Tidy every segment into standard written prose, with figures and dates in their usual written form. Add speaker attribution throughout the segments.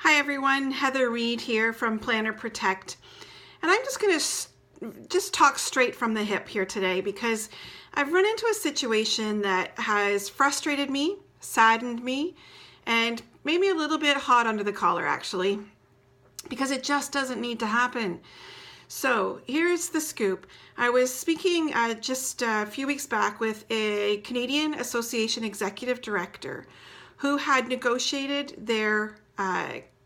Speaker 1: Hi everyone, Heather Reed here from Planner Protect. And I'm just going to talk straight from the hip here today because I've run into a situation that has frustrated me, saddened me, and made me a little bit hot under the collar actually, because it just doesn't need to happen. So here's the scoop. I was speaking just a few weeks back with a Canadian Association Executive Director who had negotiated their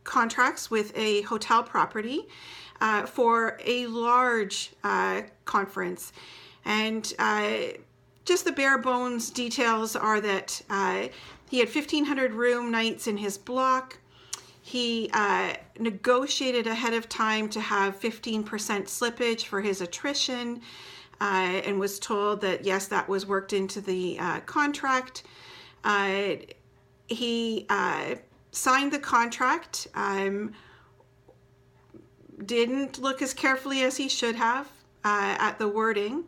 Speaker 1: contracts with a hotel property for a large conference. And just the bare bones details are that he had 1,500 room nights in his block. He negotiated ahead of time to have 15% slippage for his attrition and was told that, yes, that was worked into the contract. He signed the contract, didn't look as carefully as he should have at the wording,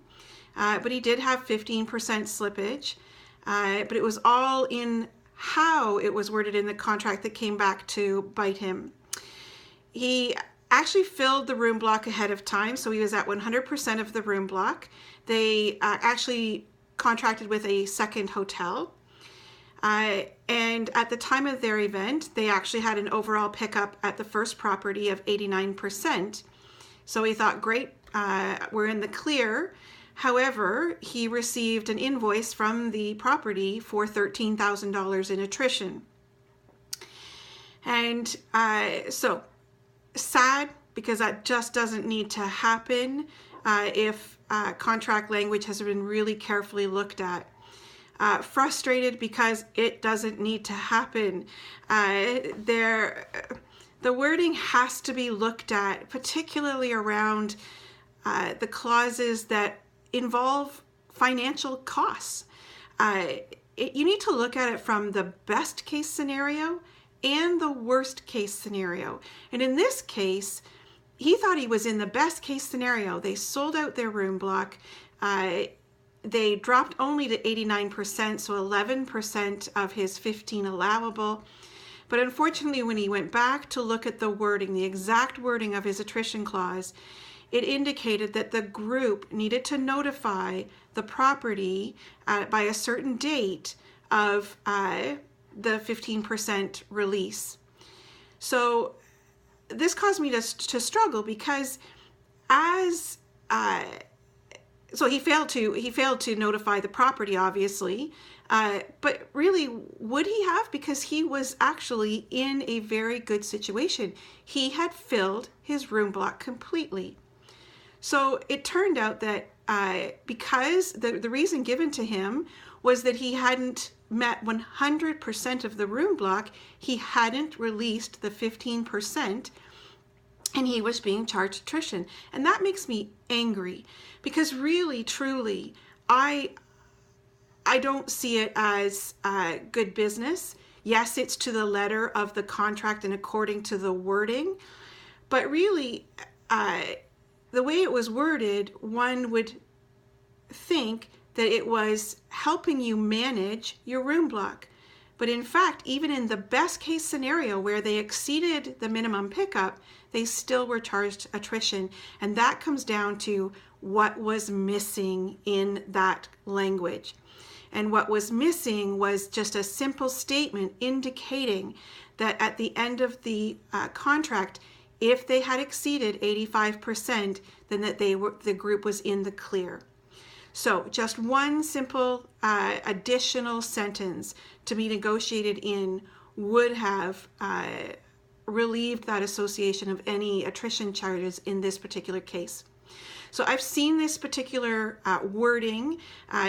Speaker 1: but he did have 15% slippage, but it was all in how it was worded in the contract that came back to bite him. He actually filled the room block ahead of time, so he was at 100% of the room block. They actually contracted with a second hotel. And at the time of their event, they actually had an overall pickup at the first property of 89%. So he thought, great, we're in the clear. However, he received an invoice from the property for $13,000 in attrition. And so sad, because that just doesn't need to happen if contract language has been really carefully looked at. Frustrated because it doesn't need to happen. The wording has to be looked at, particularly around the clauses that involve financial costs. You need to look at it from the best case scenario and the worst case scenario. And in this case, he thought he was in the best case scenario. They sold out their room block. They dropped only to 89%, so 11% of his 15 allowable. But unfortunately, when he went back to look at the wording, the exact wording of his attrition clause, it indicated that the group needed to notify the property by a certain date of the 15% release. So this caused me to struggle because so he failed to notify the property, obviously, but really, would he have? Because he was actually in a very good situation. He had filled his room block completely. So it turned out that because the reason given to him was that he hadn't met 100% of the room block, he hadn't released the 15%, and he was being charged attrition. And that makes me angry because really, truly, I don't see it as good business. Yes, it's to the letter of the contract and according to the wording, but really, the way it was worded, one would think that it was helping you manage your room block. But in fact, even in the best case scenario where they exceeded the minimum pickup, they still were charged attrition. And that comes down to what was missing in that language. And what was missing was just a simple statement indicating that at the end of the contract, if they had exceeded 85%, then that the group was in the clear. So just one simple additional sentence to be negotiated in would have relieved that association of any attrition charges in this particular case. So I've seen this particular wording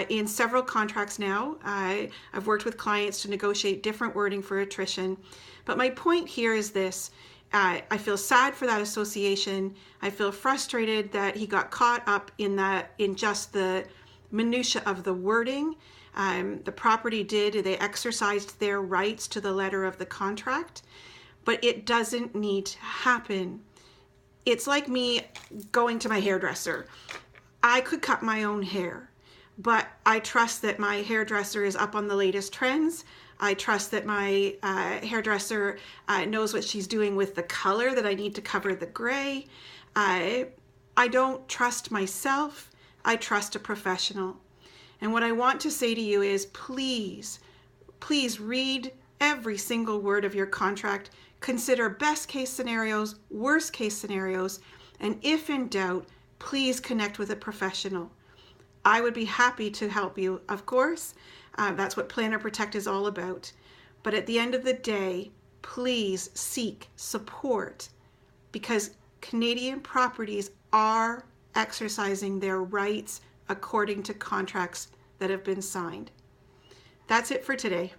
Speaker 1: in several contracts now. I've worked with clients to negotiate different wording for attrition. But my point here is this. I feel sad for that association. I feel frustrated that he got caught up in just the minutia of the wording. The property they exercised their rights to the letter of the contract, but it doesn't need to happen. It's like me going to my hairdresser. I could cut my own hair, but I trust that my hairdresser is up on the latest trends. I trust that my hairdresser knows what she's doing with the color that I need to cover the gray. I don't trust myself. I trust a professional. And what I want to say to you is, please, please read every single word of your contract. Consider best case scenarios, worst case scenarios, and if in doubt, please connect with a professional. I would be happy to help you, of course. That's what Planner Protect is all about. But at the end of the day, please seek support, because Canadian properties are exercising their rights according to contracts that have been signed. That's it for today.